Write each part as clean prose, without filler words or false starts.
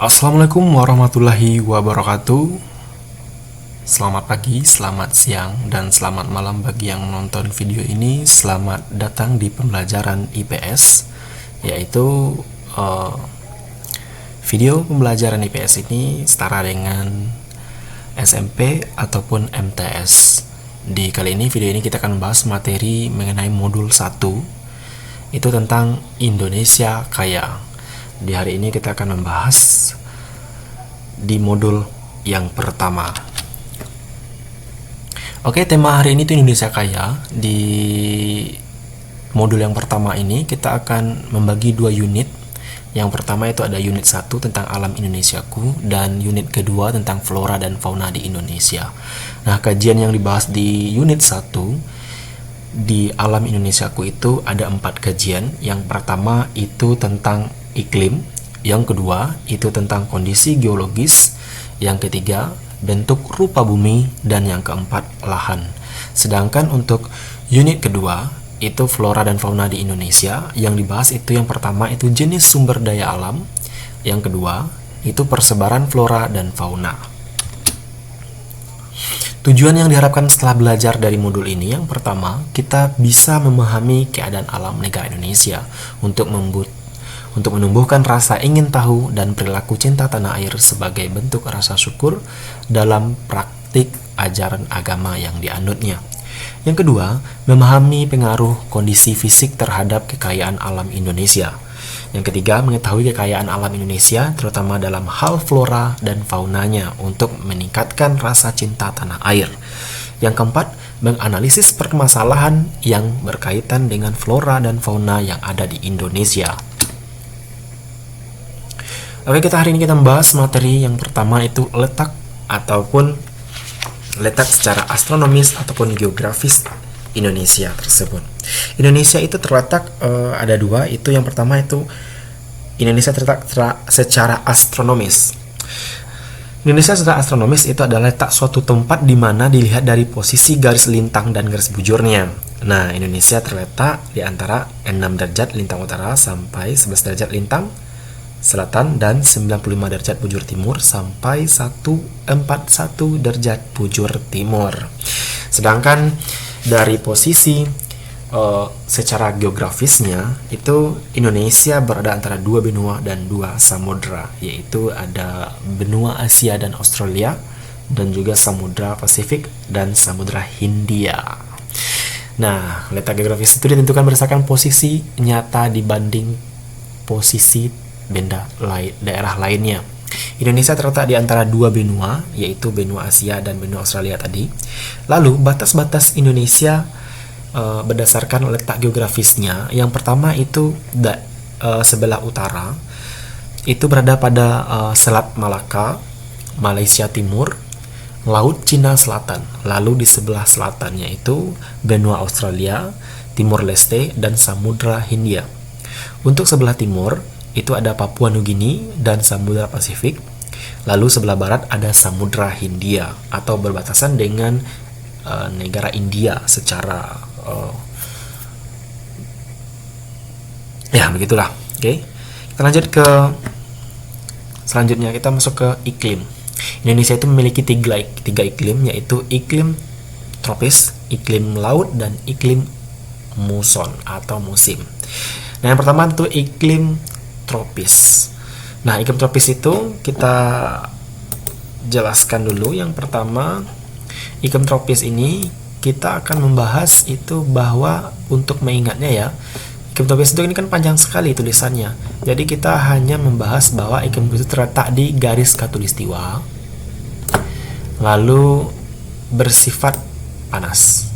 Assalamualaikum warahmatullahi wabarakatuh. Selamat pagi, selamat siang, dan selamat malam bagi yang menonton video ini. Selamat datang di pembelajaran IPS, yaitu video pembelajaran IPS ini setara dengan SMP ataupun MTS. Di kali ini, video ini kita akan membahas materi mengenai modul 1, itu tentang Indonesia Kaya. Di hari ini kita akan membahas di modul yang pertama. Oke, tema hari ini itu Indonesia Kaya. Di modul yang pertama ini kita akan membagi dua unit. Yang pertama itu ada unit 1 tentang alam Indonesiaku, dan unit kedua tentang flora dan fauna di Indonesia. Nah, kajian yang dibahas di unit 1 di alam Indonesiaku itu ada 4 kajian. Yang pertama itu tentang iklim, yang kedua itu tentang kondisi geologis, yang ketiga bentuk rupa bumi, dan yang keempat lahan. Sedangkan untuk unit kedua itu flora dan fauna di Indonesia, yang dibahas itu yang pertama itu jenis sumber daya alam, yang kedua itu persebaran flora dan fauna. Tujuan yang diharapkan setelah belajar dari modul ini, yang pertama, kita bisa memahami keadaan alam negara Indonesia untuk menumbuhkan rasa ingin tahu dan perilaku cinta tanah air sebagai bentuk rasa syukur dalam praktik ajaran agama yang dianutnya. Yang kedua, memahami pengaruh kondisi fisik terhadap kekayaan alam Indonesia. Yang ketiga, mengetahui kekayaan alam Indonesia terutama dalam hal flora dan faunanya untuk meningkatkan rasa cinta tanah air. Yang keempat, menganalisis permasalahan yang berkaitan dengan flora dan fauna yang ada di Indonesia. Oke, kita hari ini kita membahas materi yang pertama itu letak secara astronomis ataupun geografis Indonesia tersebut. Indonesia itu terletak ada dua, itu yang pertama itu Indonesia terletak secara astronomis. Indonesia secara astronomis itu adalah letak suatu tempat di mana dilihat dari posisi garis lintang dan garis bujurnya. Nah, Indonesia terletak di antara 6 derajat lintang utara sampai 11 derajat lintang selatan dan 95 derajat bujur timur sampai 141 derajat bujur timur. Sedangkan dari posisi secara geografisnya itu Indonesia berada antara dua benua dan dua samudra, yaitu ada benua Asia dan Australia, dan juga samudra Pasifik dan samudra Hindia. Nah, letak geografis itu ditentukan berdasarkan posisi nyata dibanding posisi daerah lainnya. Indonesia terletak di antara dua benua, yaitu benua Asia dan benua Australia tadi. Lalu batas-batas Indonesia berdasarkan letak geografisnya, yang pertama itu sebelah utara itu berada pada Selat Malaka, Malaysia Timur, Laut Cina Selatan. Lalu di sebelah selatannya itu benua Australia, Timur Leste, dan Samudra Hindia. Untuk sebelah timur itu ada Papua Nugini dan Samudra Pasifik. Lalu sebelah barat ada Samudra Hindia atau berbatasan dengan negara India secara ya begitulah. Oke. Kita lanjut ke selanjutnya, kita masuk ke iklim. Indonesia itu memiliki tiga iklim, yaitu iklim tropis, iklim laut, dan iklim muson atau musim. Nah, yang pertama itu iklim tropis. Nah, iklim tropis itu kita jelaskan dulu. Yang pertama, iklim tropis ini kita akan membahas itu bahwa untuk mengingatnya ya, iklim tropis itu ini kan panjang sekali tulisannya. Jadi kita hanya membahas bahwa iklim tropis itu terletak di garis khatulistiwa, lalu bersifat panas,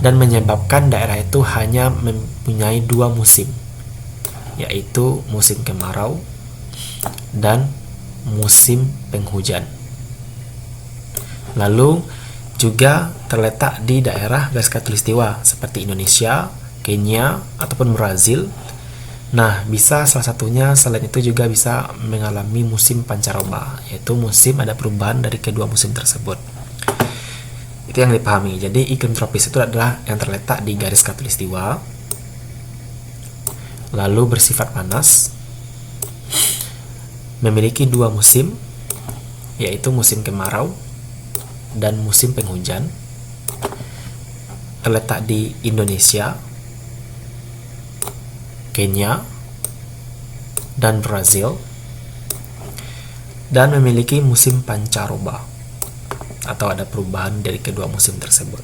dan menyebabkan daerah itu hanya mempunyai dua musim, yaitu musim kemarau dan musim penghujan. Lalu juga terletak di daerah garis khatulistiwa seperti Indonesia, Kenya, ataupun Brazil. Nah, bisa salah satunya selain itu juga bisa mengalami musim pancaroba, yaitu musim ada perubahan dari kedua musim tersebut. Itu yang dipahami. Jadi iklim tropis itu adalah yang terletak di garis khatulistiwa, lalu bersifat panas, memiliki dua musim, yaitu musim kemarau dan musim penghujan. Terletak di Indonesia, Kenya, dan Brazil, dan memiliki musim pancaroba atau ada perubahan dari kedua musim tersebut.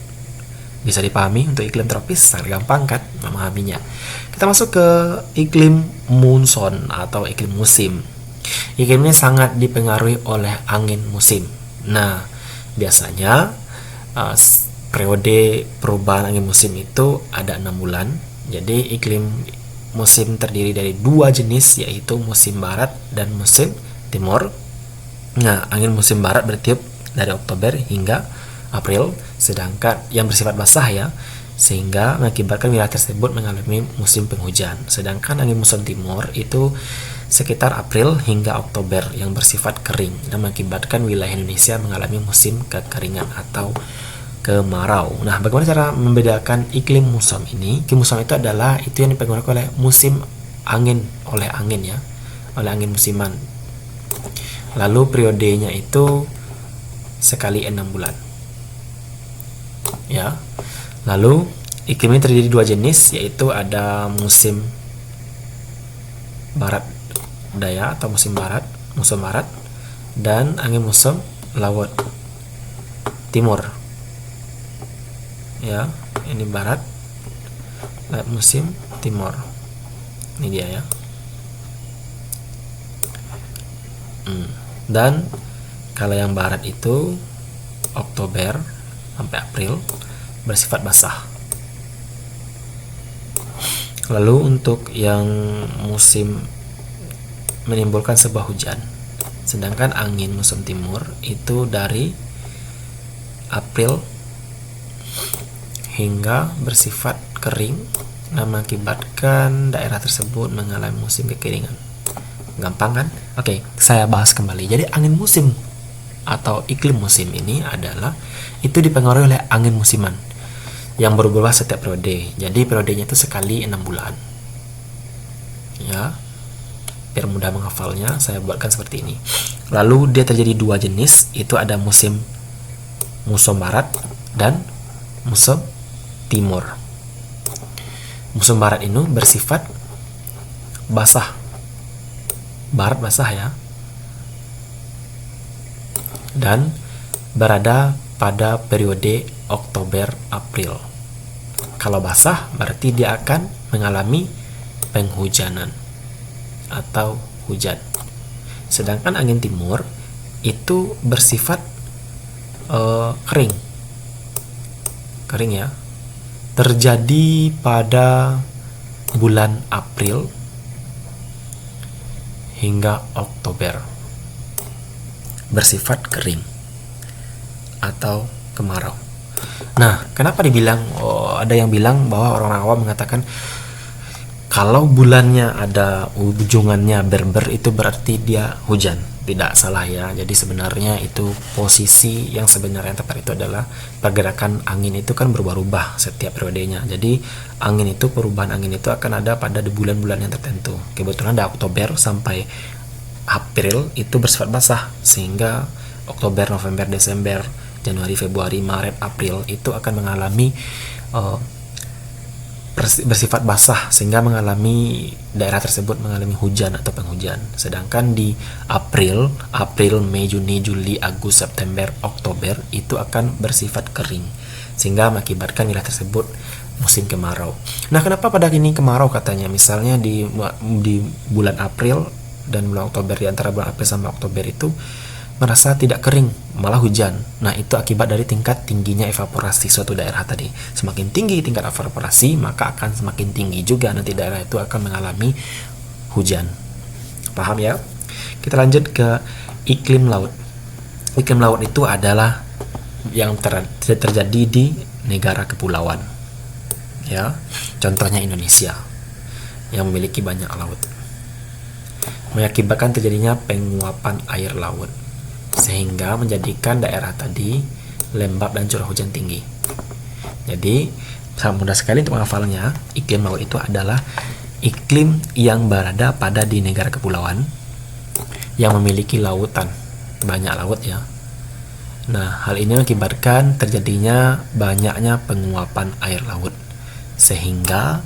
Bisa dipahami untuk iklim tropis, sangat gampang kan memahaminya. Kita masuk ke iklim monsoon atau iklim musim. Iklim ini sangat dipengaruhi oleh angin musim. Nah, biasanya periode perubahan angin musim itu ada 6 bulan. Jadi iklim musim terdiri dari dua jenis, yaitu musim barat dan musim timur. Nah, angin musim barat bertiup dari Oktober hingga April, sedangkan yang bersifat basah ya, sehingga mengakibatkan wilayah tersebut mengalami musim penghujan. Sedangkan angin musim timur itu sekitar April hingga Oktober yang bersifat kering dan mengakibatkan wilayah Indonesia mengalami musim kekeringan atau kemarau. Nah, bagaimana cara membedakan iklim musim ini? Iklim musim itu adalah itu yang dipengaruhi oleh musim angin, oleh angin ya, oleh angin musiman. Lalu periodenya itu sekali 6 bulan. Ya. Lalu iklim ini terdiri dua jenis, yaitu ada musim barat daya atau musim barat dan angin musim laut timur. Ya, ini barat, musim timur. Ini dia ya. Dan kalau yang barat itu Oktober sampai April bersifat basah. Lalu untuk yang musim menimbulkan sebuah hujan, sedangkan angin musim timur itu dari April hingga bersifat kering dan mengakibatkan daerah tersebut mengalami musim kekeringan. Gampang kan? Oke, saya bahas kembali. Jadi angin musim atau iklim musim ini adalah itu dipengaruhi oleh angin musiman yang berubah setiap periode. Jadi periodenya itu sekali 6 bulan. Ya. Biar mudah menghafalnya, saya buatkan seperti ini. Lalu dia terjadi dua jenis, itu ada musim barat dan musim timur. Musim barat ini bersifat basah. Barat basah ya. Dan berada pada periode Oktober-April. Kalau basah berarti dia akan mengalami penghujanan atau hujan. Sedangkan angin timur itu bersifat kering ya, terjadi pada bulan April hingga Oktober, bersifat kering atau kemarau. Nah, kenapa dibilang ada yang bilang bahwa orang awam mengatakan kalau bulannya ada ujungannya berber itu berarti dia hujan. Tidak salah ya. Jadi sebenarnya itu posisi yang sebenarnya yang tepat itu adalah pergerakan angin itu kan berubah-ubah setiap periodenya. Jadi perubahan angin itu akan ada pada di bulan-bulan yang tertentu. Kebetulan dari Oktober sampai April itu bersifat basah, sehingga Oktober, November, Desember, Januari, Februari, Maret, April itu akan mengalami bersifat basah, sehingga daerah tersebut mengalami hujan atau penghujan. Sedangkan di April, Mei, Juni, Juli, Agustus, September, Oktober itu akan bersifat kering, sehingga mengakibatkan wilayah tersebut musim kemarau. Nah, kenapa pada ini kemarau katanya? Misalnya di bulan April dan bulan Oktober, di antara bulan April sama Oktober itu merasa tidak kering, malah hujan. Nah, itu akibat dari tingkat tingginya evaporasi suatu daerah tadi. Semakin tinggi tingkat evaporasi, maka akan semakin tinggi juga nanti daerah itu akan mengalami hujan. Paham ya? Kita lanjut ke iklim laut. Iklim laut itu adalah yang terjadi di negara kepulauan. Ya, contohnya Indonesia yang memiliki banyak laut, mengakibatkan terjadinya penguapan air laut, sehingga menjadikan daerah tadi lembab dan curah hujan tinggi. Jadi sangat mudah sekali untuk menghafalnya. Iklim laut itu adalah iklim yang berada pada di negara kepulauan yang memiliki lautan, banyak laut ya. Nah, hal ini mengakibatkan terjadinya banyaknya penguapan air laut, sehingga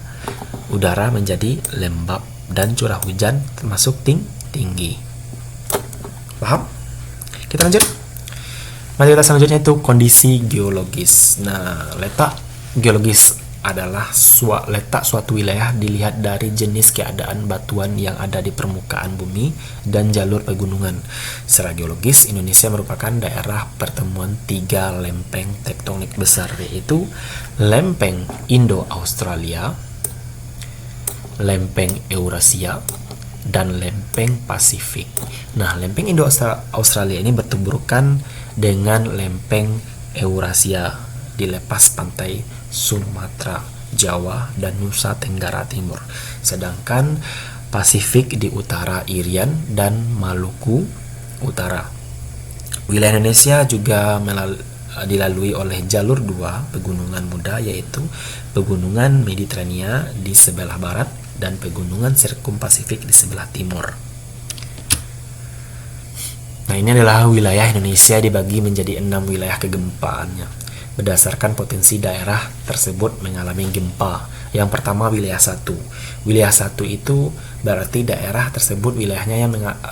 udara menjadi lembab dan curah hujan termasuk tinggi. Paham? Kita lanjut. Materi selanjutnya itu kondisi geologis. Nah, letak geologis adalah letak suatu wilayah dilihat dari jenis keadaan batuan yang ada di permukaan bumi dan jalur pegunungan. Secara geologis, Indonesia merupakan daerah pertemuan 3 lempeng tektonik besar, yaitu lempeng Indo-Australia, lempeng Eurasia, dan lempeng Pasifik. Nah, lempeng Indo-Australia ini bertuburkan dengan lempeng Eurasia di lepas pantai Sumatera, Jawa, dan Nusa Tenggara Timur. Sedangkan Pasifik di utara Irian dan Maluku Utara. Wilayah Indonesia juga dilalui oleh jalur 2 pegunungan muda, yaitu pegunungan Mediterania di sebelah barat dan pegunungan Sirkumpasifik di sebelah timur. Nah, ini adalah wilayah Indonesia dibagi menjadi 6 wilayah kegempaannya berdasarkan potensi daerah tersebut mengalami gempa. Yang pertama, wilayah 1. Wilayah 1 itu berarti daerah tersebut wilayahnya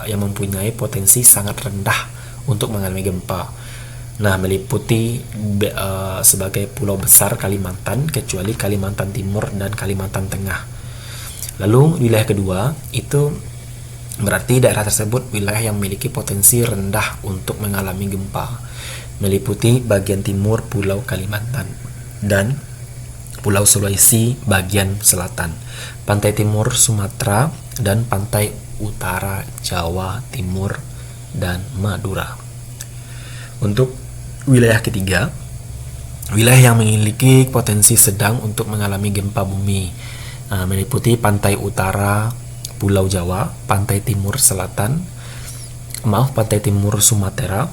yang mempunyai potensi sangat rendah untuk mengalami gempa. Nah, meliputi sebagai pulau besar Kalimantan, kecuali Kalimantan Timur dan Kalimantan Tengah. Lalu wilayah kedua itu berarti daerah tersebut wilayah yang memiliki potensi rendah untuk mengalami gempa, meliputi bagian timur Pulau Kalimantan dan Pulau Sulawesi bagian selatan, pantai timur Sumatera, dan pantai utara Jawa Timur dan Madura. Untuk wilayah ketiga, wilayah yang memiliki potensi sedang untuk mengalami gempa bumi, meliputi pantai utara Pulau Jawa, pantai timur Sumatera,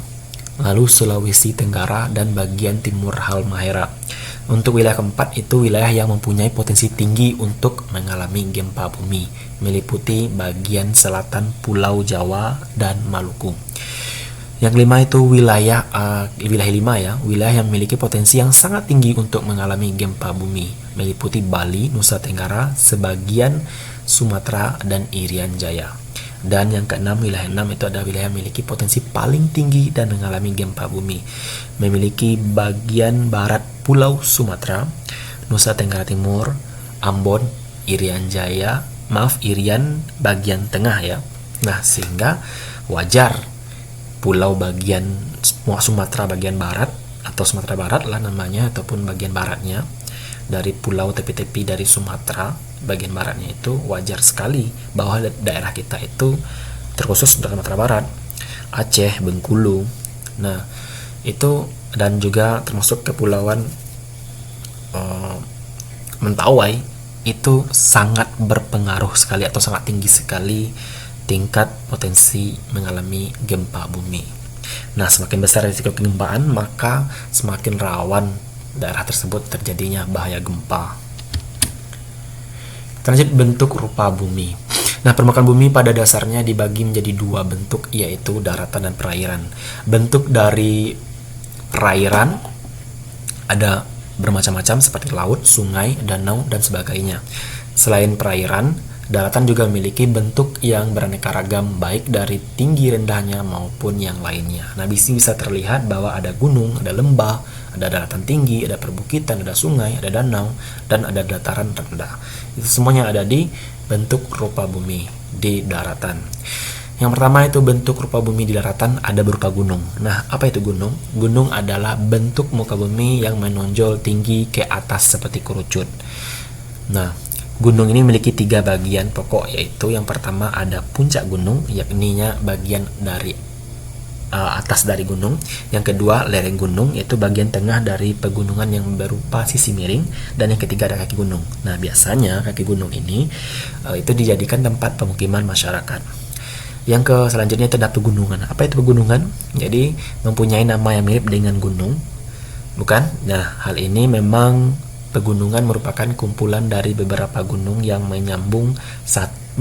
lalu Sulawesi Tenggara, dan bagian timur Halmahera. Untuk wilayah keempat itu wilayah yang mempunyai potensi tinggi untuk mengalami gempa bumi, meliputi bagian selatan Pulau Jawa dan Maluku. Yang kelima itu wilayah 5 ya, wilayah yang memiliki potensi yang sangat tinggi untuk mengalami gempa bumi, meliputi Bali, Nusa Tenggara, sebagian Sumatera, dan Irian Jaya. Dan yang keenam, wilayah 6 itu adalah wilayah yang memiliki potensi paling tinggi dan mengalami gempa bumi, memiliki bagian barat Pulau Sumatera, Nusa Tenggara Timur, Ambon, Irian bagian tengah ya. Nah, sehingga wajar pulau bagian Sumatera bagian barat atau Sumatera Barat lah namanya, ataupun bagian baratnya dari pulau tepi-tepi dari Sumatera bagian baratnya itu wajar sekali bahwa daerah kita itu terkhusus untuk Sumatera Barat, Aceh, Bengkulu. Nah, itu dan juga termasuk kepulauan Mentawai itu sangat berpengaruh sekali atau sangat tinggi sekali tingkat potensi mengalami gempa bumi. Nah, semakin besar risiko kegempaan, maka semakin rawan daerah tersebut terjadinya bahaya gempa. Lanjut, bentuk rupa bumi. Nah, permukaan bumi pada dasarnya dibagi menjadi 2 bentuk, yaitu daratan dan perairan. Bentuk dari perairan ada bermacam-macam seperti laut, sungai, danau, dan sebagainya. Selain perairan, daratan juga memiliki bentuk yang beraneka ragam, baik dari tinggi rendahnya maupun yang lainnya. Nah, bisa terlihat bahwa ada gunung, ada lembah, ada daratan tinggi, ada perbukitan, ada sungai, ada danau, dan ada dataran rendah. Itu semuanya ada di bentuk rupa bumi di daratan. Yang pertama itu bentuk rupa bumi di daratan ada berupa gunung. Nah, apa itu gunung? Gunung adalah bentuk muka bumi yang menonjol tinggi ke atas seperti kerucut. Nah, gunung ini memiliki 3 bagian pokok, yaitu yang pertama ada puncak gunung, yakninya bagian dari atas dari gunung. Yang kedua, lereng gunung, yaitu bagian tengah dari pegunungan yang berupa sisi miring. Dan yang ketiga ada kaki gunung. Nah, biasanya kaki gunung ini itu dijadikan tempat pemukiman masyarakat. Yang selanjutnya itu ada pegunungan. Apa itu pegunungan? Jadi mempunyai nama yang mirip dengan gunung, bukan? Nah, hal ini memang pegunungan merupakan kumpulan dari beberapa gunung yang menyambung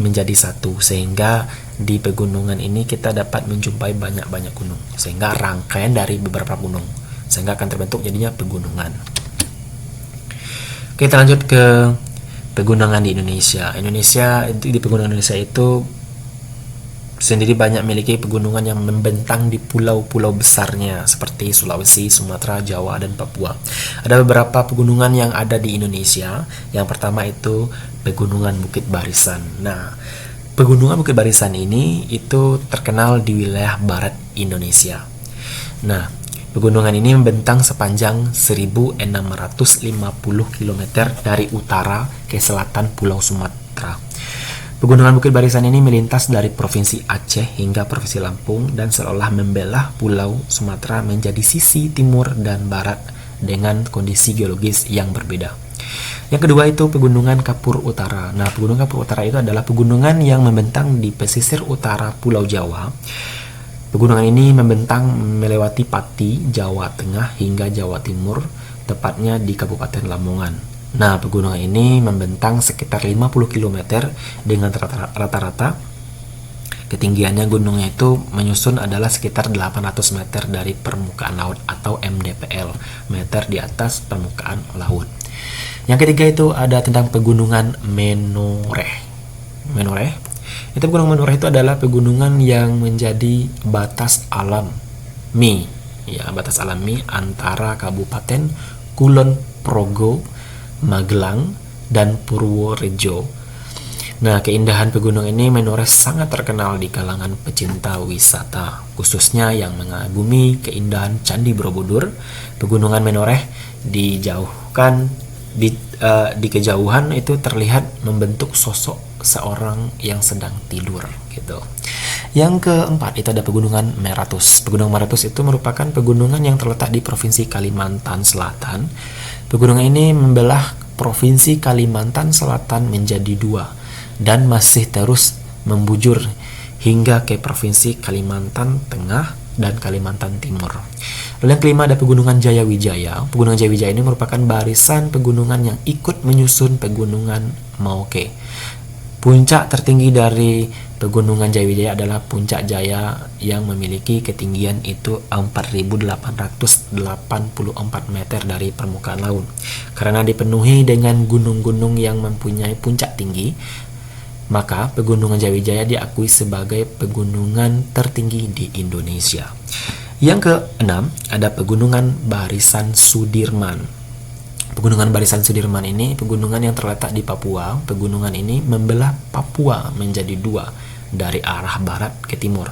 menjadi satu, sehingga di pegunungan ini kita dapat menjumpai banyak-banyak gunung, sehingga rangkaian dari beberapa gunung, sehingga akan terbentuk jadinya pegunungan. Kita lanjut ke pegunungan di Indonesia. Di pegunungan Indonesia itu sendiri banyak memiliki pegunungan yang membentang di pulau-pulau besarnya seperti Sulawesi, Sumatera, Jawa, dan Papua. Ada beberapa pegunungan yang ada di Indonesia. Yang pertama itu Pegunungan Bukit Barisan. Nah, Pegunungan Bukit Barisan ini itu terkenal di wilayah barat Indonesia. Nah, pegunungan ini membentang sepanjang 1650 km dari utara ke selatan Pulau Sumatera. Pegunungan Bukit Barisan ini melintas dari Provinsi Aceh hingga Provinsi Lampung dan seolah membelah Pulau Sumatera menjadi sisi timur dan barat dengan kondisi geologis yang berbeda. Yang kedua itu Pegunungan Kapur Utara. Nah, Pegunungan Kapur Utara itu adalah pegunungan yang membentang di pesisir utara Pulau Jawa. Pegunungan ini membentang melewati Pati, Jawa Tengah hingga Jawa Timur, tepatnya di Kabupaten Lamongan. Nah, pegunungan ini membentang sekitar 50 km dengan rata-rata ketinggiannya gunungnya itu menyusun adalah sekitar 800 meter dari permukaan laut atau mdpl, meter di atas permukaan laut. Yang ketiga itu ada tentang Pegunungan Menoreh. Pegunungan Menoreh itu adalah pegunungan yang menjadi batas alami, batas alami antara Kabupaten Kulon Progo, Magelang, dan Purworejo. Nah, keindahan pegunungan ini Menoreh sangat terkenal di kalangan pecinta wisata, khususnya yang mengagumi keindahan Candi Borobudur. Pegunungan Menoreh di kejauhan itu terlihat membentuk sosok seorang yang sedang tidur gitu. Yang keempat itu ada Pegunungan Meratus. Pegunungan Meratus itu merupakan pegunungan yang terletak di Provinsi Kalimantan Selatan. Pegunungan ini membelah Provinsi Kalimantan Selatan menjadi dua dan masih terus membujur hingga ke Provinsi Kalimantan Tengah dan Kalimantan Timur. Lalu yang kelima ada Pegunungan Jayawijaya. Pegunungan Jayawijaya ini merupakan barisan pegunungan yang ikut menyusun Pegunungan Maoke. Puncak tertinggi dari Pegunungan Jayawijaya adalah Puncak Jaya yang memiliki ketinggian itu 4.884 meter dari permukaan laut. Karena dipenuhi dengan gunung-gunung yang mempunyai puncak tinggi, maka Pegunungan Jayawijaya diakui sebagai pegunungan tertinggi di Indonesia. Yang keenam ada Pegunungan Barisan Sudirman. Pegunungan Barisan Sudirman ini pegunungan yang terletak di Papua. Pegunungan ini membelah Papua menjadi dua dari arah barat ke timur.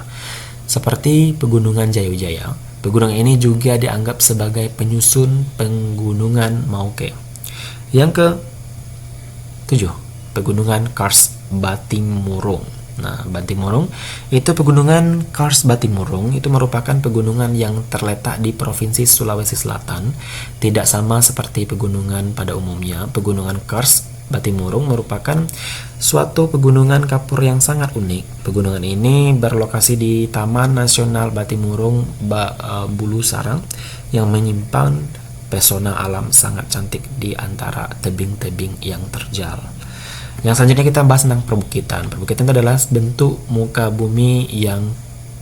Seperti Pegunungan Jayawijaya, pegunungan ini juga dianggap sebagai penyusun Pegunungan Maoke. Yang ke-7, Pegunungan Kars Batimurung. Nah, Batimurung itu Pegunungan Kars Batimurung itu merupakan pegunungan yang terletak di Provinsi Sulawesi Selatan. Tidak sama seperti pegunungan pada umumnya, Pegunungan Kars Batimurung merupakan suatu pegunungan kapur yang sangat unik. Pegunungan ini berlokasi di Taman Nasional Batimurung Bulu Sarang yang menyimpan pesona alam sangat cantik di antara tebing-tebing yang terjal. Yang selanjutnya kita bahas tentang perbukitan. Perbukitan itu adalah bentuk muka bumi yang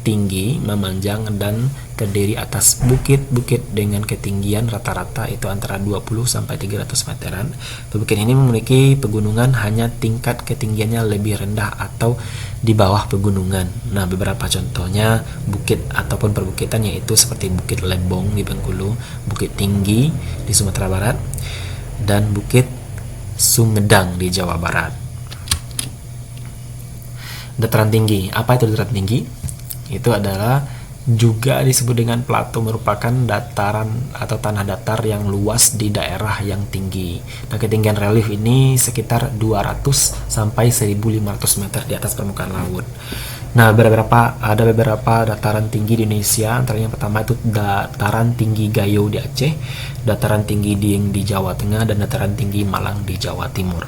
tinggi, memanjang, dan terdiri atas bukit-bukit dengan ketinggian rata-rata itu antara 20 sampai 300 meteran. Perbukitan ini memiliki pegunungan hanya tingkat ketinggiannya lebih rendah atau di bawah pegunungan. Nah, beberapa contohnya bukit ataupun perbukitan yaitu seperti Bukit Lebong di Bengkulu, Bukit Tinggi di Sumatera Barat, dan Bukit Sumedang di Jawa Barat. Dataran tinggi. Apa itu dataran tinggi? Itu adalah juga disebut dengan plato, merupakan dataran atau tanah datar yang luas di daerah yang tinggi. Nah, ketinggian relief ini sekitar 200 sampai 1.500 meter di atas permukaan laut. Nah, ada beberapa dataran tinggi di Indonesia. Antaranya pertama itu dataran tinggi Gayo di Aceh, dataran tinggi Dieng di Jawa Tengah, dan dataran tinggi Malang di Jawa Timur.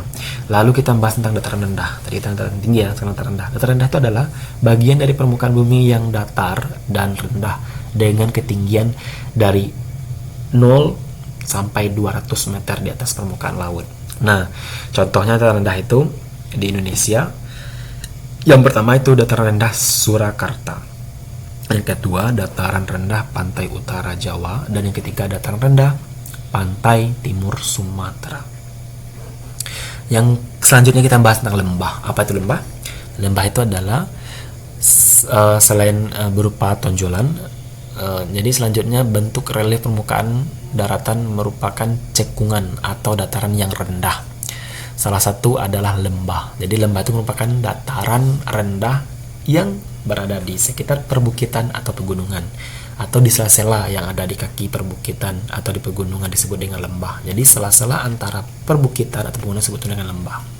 Lalu kita bahas tentang dataran rendah. Tadi dataran tinggi ya, sekarang dataran rendah. Dataran rendah itu adalah bagian dari permukaan bumi yang datar dan rendah dengan ketinggian dari 0 sampai 200 meter di atas permukaan laut. Nah, contohnya dataran rendah itu di Indonesia Yang pertama itu dataran rendah Surakarta. Yang kedua dataran rendah pantai utara Jawa, dan yang ketiga dataran rendah pantai timur Sumatera. Yang selanjutnya kita bahas tentang lembah. Apa itu lembah? Lembah itu adalah selain berupa tonjolan, jadi selanjutnya bentuk relief permukaan daratan merupakan cekungan atau dataran yang rendah. Salah satu adalah lembah. Jadi lembah itu merupakan dataran rendah yang berada di sekitar perbukitan atau pegunungan, atau di sela-sela yang ada di kaki perbukitan atau di pegunungan disebut dengan lembah. Jadi sela-sela antara perbukitan atau pegunungan disebut dengan lembah.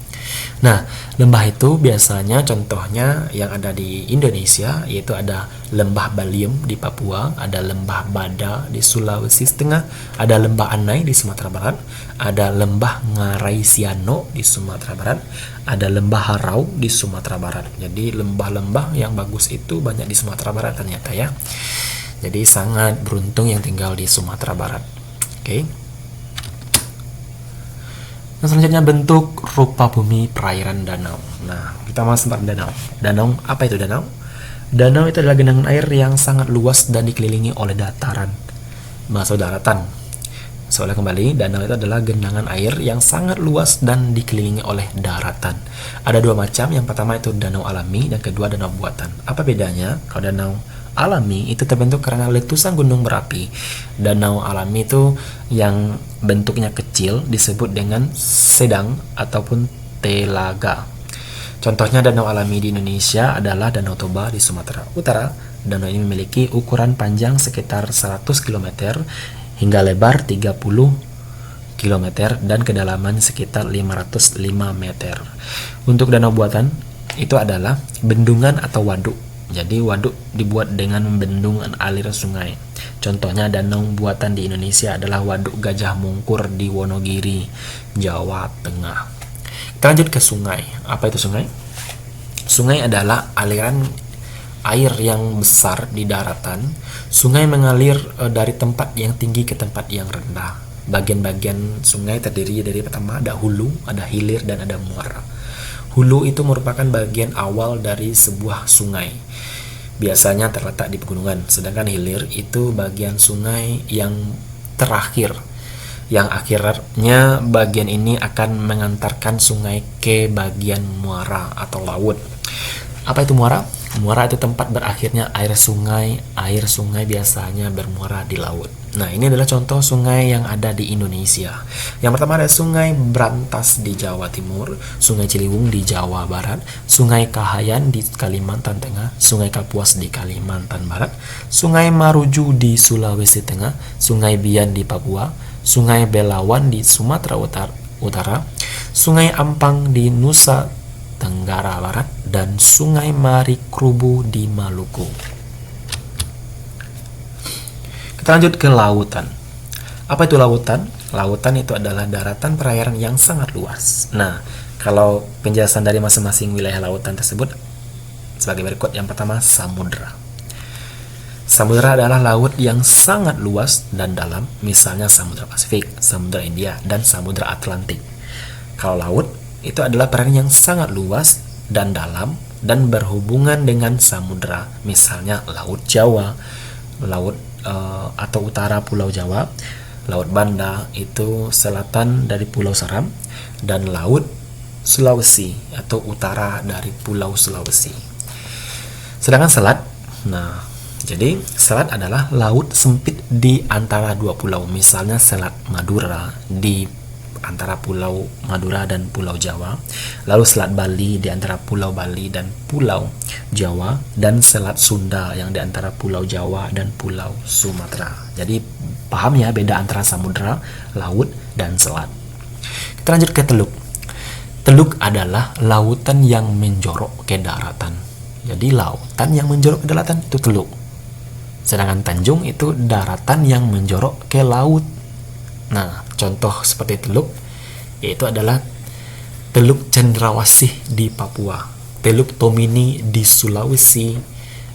Nah, lembah itu biasanya contohnya yang ada di Indonesia yaitu ada lembah Baliem di Papua, ada lembah Bada di Sulawesi Tengah, ada lembah Anai di Sumatera Barat, ada lembah Ngarai Siano di Sumatera Barat, ada lembah Harau di Sumatera Barat. Jadi lembah-lembah yang bagus itu banyak di Sumatera Barat ternyata ya. Jadi sangat beruntung yang tinggal di Sumatera Barat. Oke. Nah, selanjutnya bentuk rupa bumi perairan danau. Nah, kita masuk tentang danau. Danau, apa itu danau? Danau itu adalah genangan air yang sangat luas dan dikelilingi oleh dataran. Masuk daratan. Soalnya kembali, danau itu adalah genangan air yang sangat luas dan dikelilingi oleh daratan. Ada dua macam, yang pertama itu danau alami, dan kedua danau buatan. Apa bedanya? Kalau danau alami itu terbentuk karena letusan gunung berapi. Danau alami itu yang bentuknya kecil disebut dengan sedang ataupun telaga. Contohnya danau alami di Indonesia adalah Danau Toba di Sumatera Utara. Danau ini memiliki ukuran panjang sekitar 100 km hingga lebar 30 km dan kedalaman sekitar 505 meter. Untuk danau buatan itu adalah bendungan atau waduk. Jadi waduk dibuat dengan bendungan aliran sungai. Contohnya danau buatan di Indonesia adalah Waduk Gajah Mungkur di Wonogiri, Jawa Tengah. Kita lanjut ke sungai. Apa itu sungai? Sungai adalah aliran air yang besar di daratan. Sungai mengalir dari tempat yang tinggi ke tempat yang rendah. Bagian-bagian sungai terdiri dari pertama ada hulu, ada hilir, dan ada muara. Hulu itu merupakan bagian awal dari sebuah sungai. Biasanya terletak di pegunungan, sedangkan hilir itu bagian sungai yang terakhir, yang akhirnya bagian ini akan mengantarkan sungai ke bagian muara atau laut. Apa itu muara? Muara itu tempat berakhirnya air sungai. Air sungai biasanya bermuara di laut. Nah, ini adalah contoh sungai yang ada di Indonesia. Yang pertama ada Sungai Brantas di Jawa Timur, Sungai Ciliwung di Jawa Barat, Sungai Kahayan di Kalimantan Tengah, Sungai Kapuas di Kalimantan Barat, Sungai Maruju di Sulawesi Tengah, Sungai Bian di Papua, Sungai Belawan di Sumatera Utara, Sungai Ampang di Nusa Tenggara Barat, dan Sungai Marikrubu di Maluku. Kita lanjut ke lautan. Apa itu lautan? Lautan itu adalah daratan perairan yang sangat luas. Nah, kalau penjelasan dari masing-masing wilayah lautan tersebut sebagai berikut. Yang pertama, samudra. Samudra adalah laut yang sangat luas dan dalam, misalnya Samudra Pasifik, Samudra India, dan Samudra Atlantik. Kalau laut itu adalah perairan yang sangat luas dan dalam dan berhubungan dengan samudra, misalnya Laut Jawa, laut atau utara Pulau Jawa, Laut Banda itu selatan dari Pulau Saram, dan Laut Sulawesi atau utara dari Pulau Sulawesi. Sedangkan selat, nah jadi selat adalah laut sempit di antara dua pulau, misalnya Selat Madura di antara Pulau Madura dan Pulau Jawa, lalu Selat Bali di antara Pulau Bali dan Pulau Jawa, dan Selat Sunda yang di antara Pulau Jawa dan Pulau Sumatera. Jadi paham ya beda antara samudra, laut, dan selat. Kita lanjut ke teluk. Teluk adalah lautan yang menjorok ke daratan. Jadi lautan yang menjorok ke daratan itu teluk. Sedangkan tanjung itu daratan yang menjorok ke laut. Nah, contoh seperti teluk yaitu adalah Teluk Cendrawasih di Papua, Teluk Tomini di Sulawesi,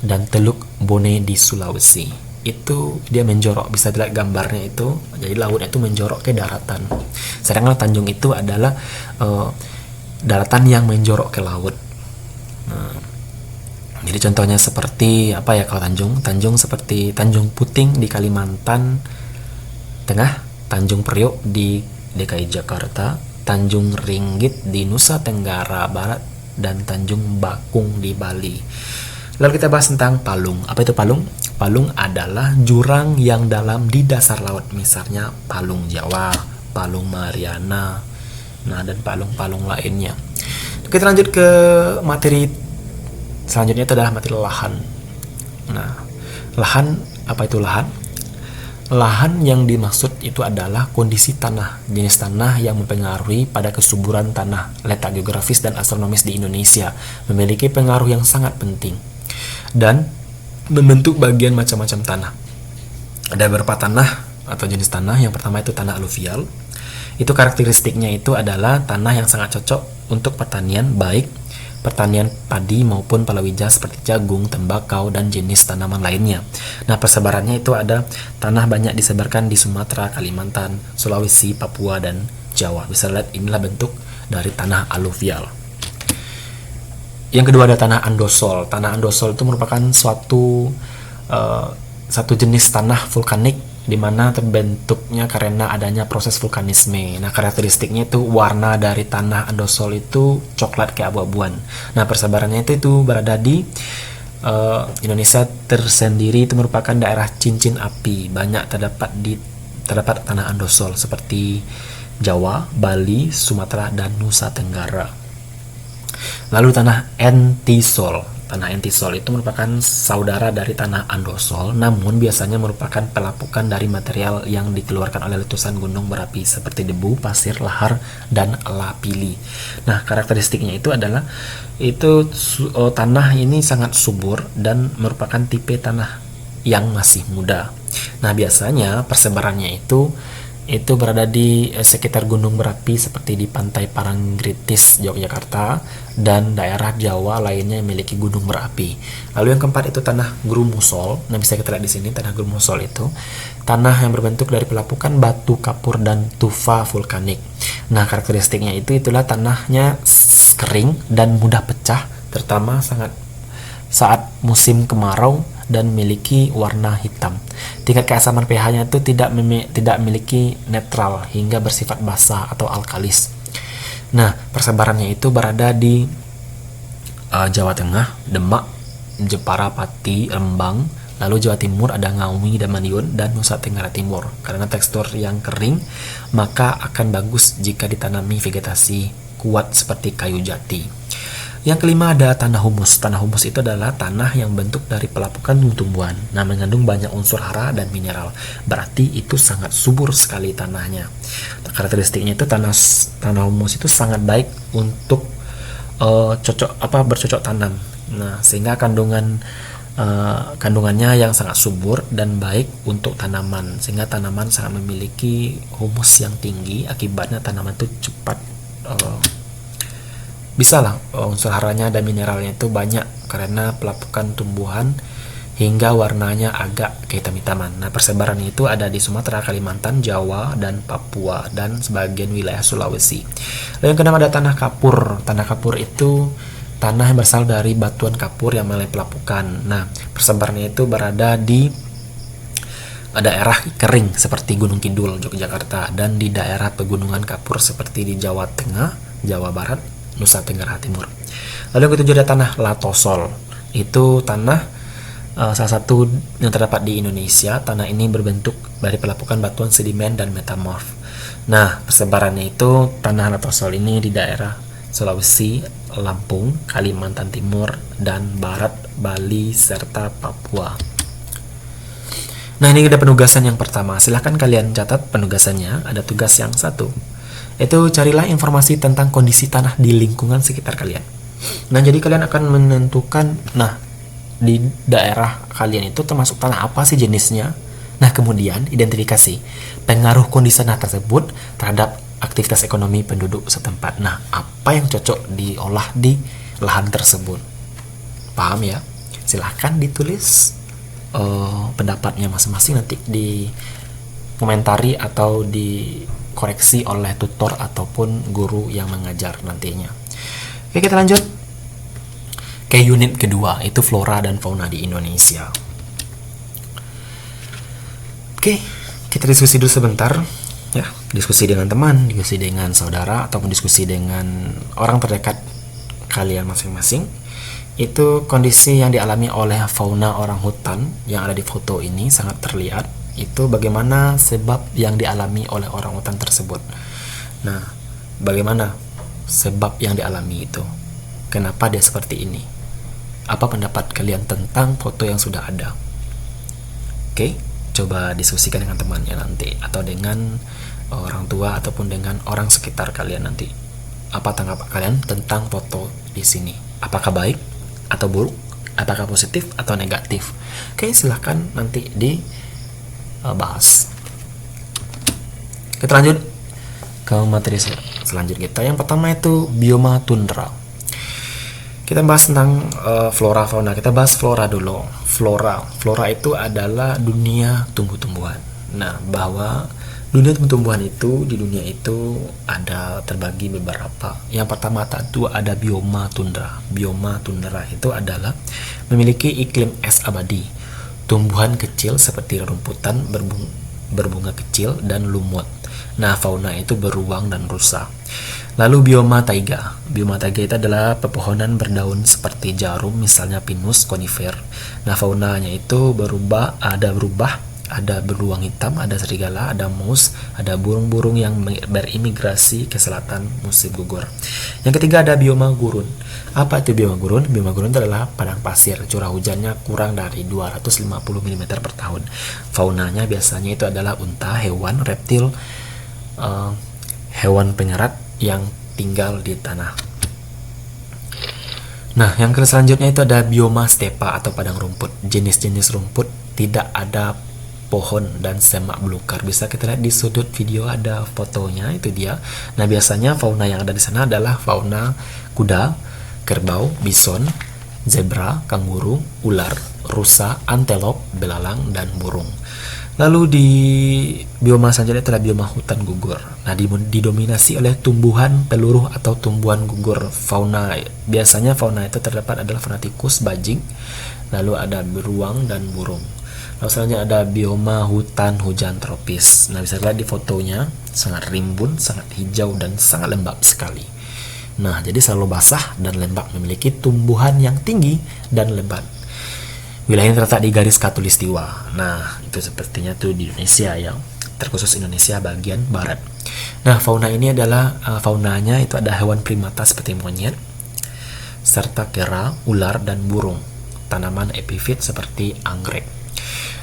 dan Teluk Bone di Sulawesi. Itu dia menjorok, bisa dilihat gambarnya itu. Jadi lautnya itu menjorok ke daratan. Sedangkan tanjung itu adalah daratan yang menjorok ke laut. Nah, jadi contohnya seperti apa ya, kalau Tanjung seperti Tanjung Puting di Kalimantan Tengah, Tanjung Priok di DKI Jakarta, Tanjung Ringgit di Nusa Tenggara Barat, dan Tanjung Bakung di Bali. Lalu kita bahas tentang palung. Apa itu palung? Palung adalah jurang yang dalam di dasar laut, misalnya Palung Jawa, Palung Mariana, nah dan palung-palung lainnya. Kita lanjut ke materi selanjutnya, itu adalah materi lahan. Nah, lahan, apa itu lahan? Lahan yang dimaksud itu adalah kondisi tanah, jenis tanah yang mempengaruhi pada kesuburan tanah. Letak geografis dan astronomis di Indonesia memiliki pengaruh yang sangat penting dan membentuk bagian macam-macam tanah. Ada beberapa tanah atau jenis tanah. Yang pertama itu tanah aluvial. Itu karakteristiknya itu adalah tanah yang sangat cocok untuk pertanian, baik pertanian padi maupun palawija seperti jagung, tembakau, dan jenis tanaman lainnya. Nah, persebarannya itu ada tanah banyak disebarkan di Sumatera, Kalimantan, Sulawesi, Papua, dan Jawa. Bisa lihat inilah bentuk dari tanah aluvial. Yang kedua ada tanah andosol. Tanah andosol itu merupakan satu jenis tanah vulkanik di mana terbentuknya karena adanya proses vulkanisme. Nah, karakteristiknya itu warna dari tanah andosol itu coklat keabu-abuan. Nah, persebarannya itu berada di Indonesia tersendiri, itu merupakan daerah cincin api. Banyak terdapat tanah andosol seperti Jawa, Bali, Sumatera, dan Nusa Tenggara. Lalu tanah entisol. Tanah entisol itu merupakan saudara dari tanah andosol, namun biasanya merupakan pelapukan dari material yang dikeluarkan oleh letusan gunung berapi seperti debu, pasir, lahar, dan lapili. Nah, karakteristiknya itu adalah tanah ini sangat subur dan merupakan tipe tanah yang masih muda. Nah, biasanya persebarannya itu berada di sekitar gunung berapi seperti di pantai Parangtritis, Yogyakarta, dan daerah Jawa lainnya yang memiliki gunung berapi. Lalu yang keempat itu tanah grumusol. Nah, bisa kita lihat di sini, tanah grumusol itu tanah yang berbentuk dari pelapukan batu kapur dan tufa vulkanik. Nah, karakteristiknya itulah tanahnya kering dan mudah pecah, terutama saat musim kemarau, dan memiliki warna hitam. Tingkat keasaman pH-nya itu tidak memiliki netral hingga bersifat basah atau alkalis. Nah, persebarannya itu berada di Jawa Tengah, Demak, Jepara, Pati, Rembang. Lalu Jawa Timur ada Ngawi dan Madiun, dan Nusa Tenggara Timur. Karena tekstur yang kering, maka akan bagus jika ditanami vegetasi kuat seperti kayu jati. Yang kelima ada tanah humus. Tanah humus itu adalah tanah yang bentuk dari pelapukan tumbuhan. Nah, mengandung banyak unsur hara dan mineral. Berarti itu sangat subur sekali tanahnya. Karakteristiknya itu tanah humus itu sangat baik untuk bercocok tanam. Nah, sehingga kandungannya yang sangat subur dan baik untuk tanaman, sehingga tanaman sangat memiliki humus yang tinggi. Akibatnya tanaman itu cepat unsur haranya dan mineralnya itu banyak karena pelapukan tumbuhan hingga warnanya agak kehitam-hitaman. Nah, persebarannya itu ada di Sumatera, Kalimantan, Jawa, dan Papua, dan sebagian wilayah Sulawesi. Lalu yang keenam ada tanah kapur. Tanah kapur itu tanah yang berasal dari batuan kapur yang melalui pelapukan. Nah, persebarannya itu berada di daerah kering seperti Gunung Kidul, Yogyakarta, dan di daerah pegunungan kapur seperti di Jawa Tengah, Jawa Barat, Nusa Tenggara Timur. Lalu yang ketujuh ada tanah latosol. Itu tanah salah satu yang terdapat di Indonesia. Tanah ini berbentuk dari pelapukan batuan sedimen dan metamorf. Nah, persebarannya itu tanah latosol ini di daerah Sulawesi, Lampung, Kalimantan Timur, dan Barat, Bali, serta Papua. Nah, ini ada penugasan yang pertama. Silahkan kalian catat penugasannya. Ada tugas yang satu, itu carilah informasi tentang kondisi tanah di lingkungan sekitar kalian. Nah, jadi kalian akan menentukan, nah, di daerah kalian itu termasuk tanah apa sih jenisnya. Nah, kemudian identifikasi pengaruh kondisi tanah tersebut terhadap aktivitas ekonomi penduduk setempat. Nah, apa yang cocok diolah di lahan tersebut. Paham ya? Silahkan ditulis pendapatnya masing-masing nanti di komentari atau di koreksi oleh tutor ataupun guru yang mengajar nantinya. Oke, kita lanjut. ke unit kedua, itu flora dan fauna di Indonesia. Oke, kita diskusi dulu sebentar ya, diskusi dengan teman, diskusi dengan saudara, ataupun diskusi dengan orang terdekat kalian masing-masing. Itu kondisi yang dialami oleh fauna orang hutan yang ada di foto ini sangat terlihat. Itu bagaimana sebab yang dialami oleh orang hutan tersebut. Nah, bagaimana sebab yang dialami itu? Kenapa dia seperti ini? Apa pendapat kalian tentang foto yang sudah ada? Oke, coba diskusikan dengan temannya nanti, atau dengan orang tua, ataupun dengan orang sekitar kalian nanti. Apa tanggapan kalian tentang foto di sini? Apakah baik atau buruk? Apakah positif atau negatif? Oke, silahkan nanti dibahas. Kita lanjut ke materi selanjutnya kita. Yang pertama itu bioma tundra. Kita bahas tentang flora fauna. Kita bahas flora dulu. Flora itu adalah dunia tumbuh-tumbuhan. Nah, bahwa dunia tumbuh-tumbuhan itu di dunia itu ada terbagi beberapa. Yang pertama itu ada bioma tundra. Bioma tundra itu adalah memiliki iklim es abadi. Tumbuhan kecil seperti rumputan, berbunga kecil dan lumut. Nah, fauna itu beruang dan rusa. Lalu bioma taiga. Bioma taiga itu adalah pepohonan berdaun seperti jarum, misalnya pinus, konifer. Nah, faunanya itu ada beruang hitam, ada serigala, ada mouse, ada burung-burung yang berimigrasi ke selatan musim gugur. Yang ketiga ada bioma gurun. Apa itu bioma gurun? Bioma gurun itu adalah padang pasir, curah hujannya kurang dari 250 mm per tahun. Faunanya biasanya itu adalah unta, hewan, reptil, hewan penyerat yang tinggal di tanah. Nah, yang selanjutnya itu ada bioma stepa atau padang rumput. Jenis-jenis rumput, tidak ada pohon dan semak belukar. Bisa kita lihat di sudut video, ada fotonya, itu dia. Nah, biasanya fauna yang ada di sana adalah fauna kuda, kerbau, bison, zebra, kanguru, ular, rusa, antelop, belalang, dan burung. Lalu di bioma selanjutnya adalah bioma hutan gugur. Nah, didominasi oleh tumbuhan peluruh atau tumbuhan gugur. Biasanya fauna itu terdapat adalah fauna tikus, bajing, lalu ada beruang dan burung. Lalu selanjutnya ada bioma hutan hujan tropis. Nah, bisa lihat di fotonya, sangat rimbun, sangat hijau, dan sangat lembab sekali. Nah, jadi selalu basah dan lembab, memiliki tumbuhan yang tinggi dan lebat. Wilayahnya terletak di garis khatulistiwa. Nah, itu sepertinya tuh di Indonesia, yang terkhusus Indonesia bagian barat. Nah, fauna ini adalah faunanya itu ada hewan primata seperti monyet, serta kera, ular, dan burung. Tanaman epifit seperti anggrek.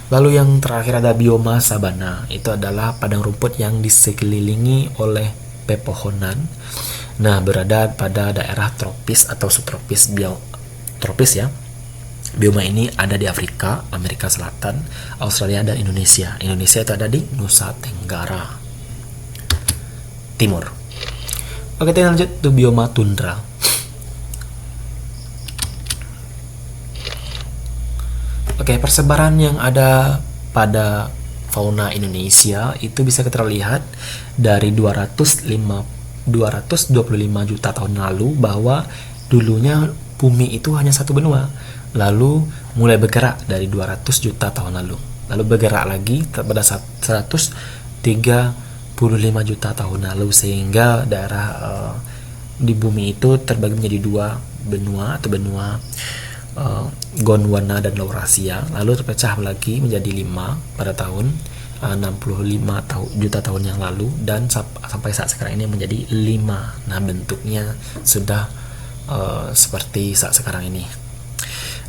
Lalu yang terakhir ada bioma sabana. Itu adalah padang rumput yang dikelilingi oleh pepohonan. Nah, berada pada daerah tropis atau subtropis, tropis ya. Bioma ini ada di Afrika, Amerika Selatan, Australia, dan Indonesia. Indonesia itu ada di Nusa Tenggara Timur. Oke, kita lanjut ke bioma tundra. Oke, persebaran yang ada pada fauna Indonesia itu bisa kita lihat dari 225 juta tahun lalu, bahwa dulunya bumi itu hanya satu benua. Lalu mulai bergerak dari 200 juta tahun lalu. Lalu bergerak lagi pada 135 juta tahun lalu, sehingga daerah di bumi itu terbagi menjadi dua benua, atau benua Gondwana dan Laurasia. Lalu terpecah lagi menjadi 5 pada tahun 65 juta tahun yang lalu, dan sampai saat sekarang ini menjadi 5. Nah, bentuknya sudah seperti saat sekarang ini.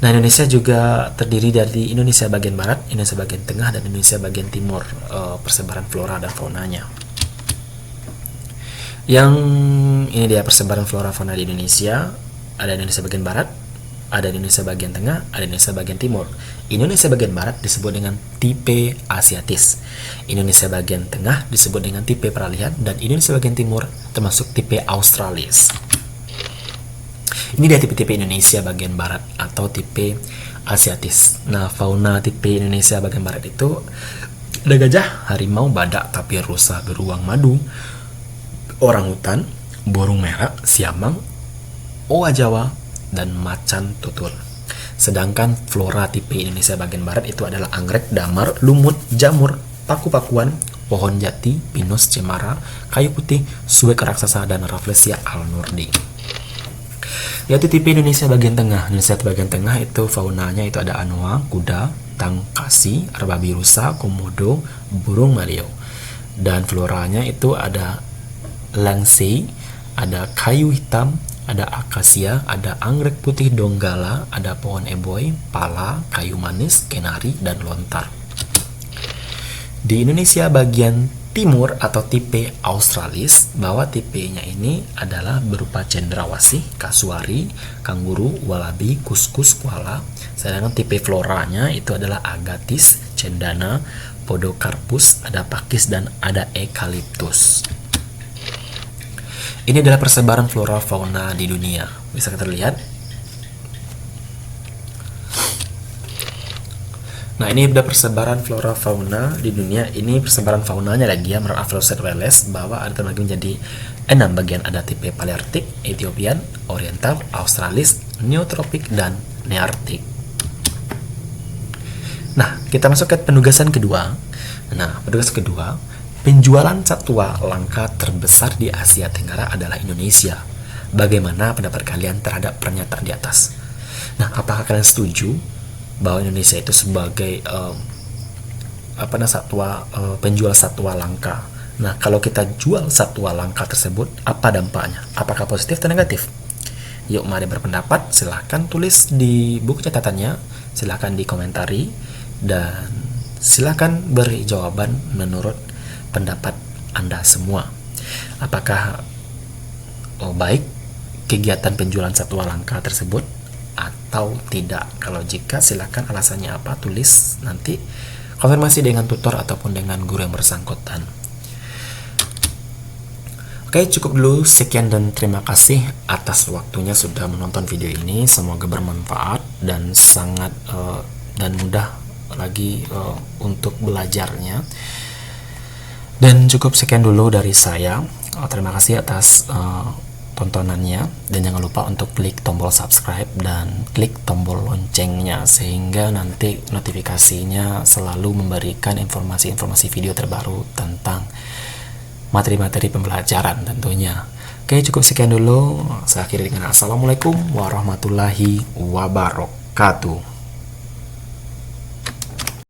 Nah, Indonesia juga terdiri dari Indonesia bagian barat, Indonesia bagian tengah, dan Indonesia bagian timur, persebaran flora dan faunanya. Yang ini dia persebaran flora fauna di Indonesia. Ada Indonesia bagian barat, ada Indonesia bagian tengah, ada Indonesia bagian timur. Indonesia bagian barat disebut dengan tipe asiatis. Indonesia bagian tengah disebut dengan tipe peralihan, dan Indonesia bagian timur termasuk tipe australis. Ini dia tipe-tipe Indonesia bagian barat atau tipe asiatis. Nah, fauna tipe Indonesia bagian barat itu ada gajah, harimau, badak, tapir, rusa, beruang, madu, orangutan, burung merah, siamang, owa Jawa, dan macan tutul. Sedangkan flora tipe Indonesia bagian barat itu adalah anggrek, damar, lumut, jamur, paku-pakuan, pohon jati, pinus, cemara, kayu putih, suwek raksasa, dan Rafflesia alnurdi. Yaitu tipe Indonesia bagian tengah. Indonesia bagian tengah itu faunanya itu ada anoa, kuda, tangkasi, arbabirusa, komodo, burung maleo. Dan floranya itu ada langsei, ada kayu hitam, ada akasia, ada anggrek putih donggala, ada pohon eboi, pala, kayu manis, kenari, dan lontar. Di Indonesia bagian timur atau tipe Australis, bahwa tipenya ini adalah berupa cendrawasih, kasuari, kanguru, walabi, kuskus, koala. Sedangkan tipe floranya itu adalah agatis, cendana, podocarpus, ada pakis, dan ada eucalyptus. Ini adalah persebaran flora fauna di dunia. Bisa kita lihat. Nah, ini udah persebaran flora fauna di dunia. Ini persebaran faunanya lagi ya, menurut Alfred Wallace, bahwa ada terbagi menjadi 6 bagian. Ada tipe Palearctic, Ethiopian, Oriental, Australis, Neotropik, dan Nearctic. Nah, kita masuk ke penugasan kedua. Nah, penugasan kedua, penjualan satwa langka terbesar di Asia Tenggara adalah Indonesia. Bagaimana pendapat kalian terhadap pernyataan di atas? Nah, apakah kalian setuju bahwa Indonesia itu sebagai penjual satwa langka? Nah, kalau kita jual satwa langka tersebut, apa dampaknya? Apakah positif atau negatif? Yuk, mari berpendapat. Silahkan tulis di buku catatannya, silahkan dikomentari, dan silahkan beri jawaban menurut pendapat Anda semua. Apakah baik kegiatan penjualan satwa langka tersebut atau tidak? Kalau jika, silakan alasannya apa, tulis nanti, konfirmasi dengan tutor ataupun dengan guru yang bersangkutan. Oke, cukup dulu sekian dan terima kasih atas waktunya sudah menonton video ini. Semoga bermanfaat dan sangat dan mudah lagi untuk belajarnya. Dan cukup sekian dulu dari saya. Terima kasih atas tontonannya, dan jangan lupa untuk klik tombol subscribe dan klik tombol loncengnya sehingga nanti notifikasinya selalu memberikan informasi-informasi video terbaru tentang materi-materi pembelajaran tentunya. Oke, cukup sekian dulu. Saya akhiri dengan assalamualaikum warahmatullahi wabarakatuh.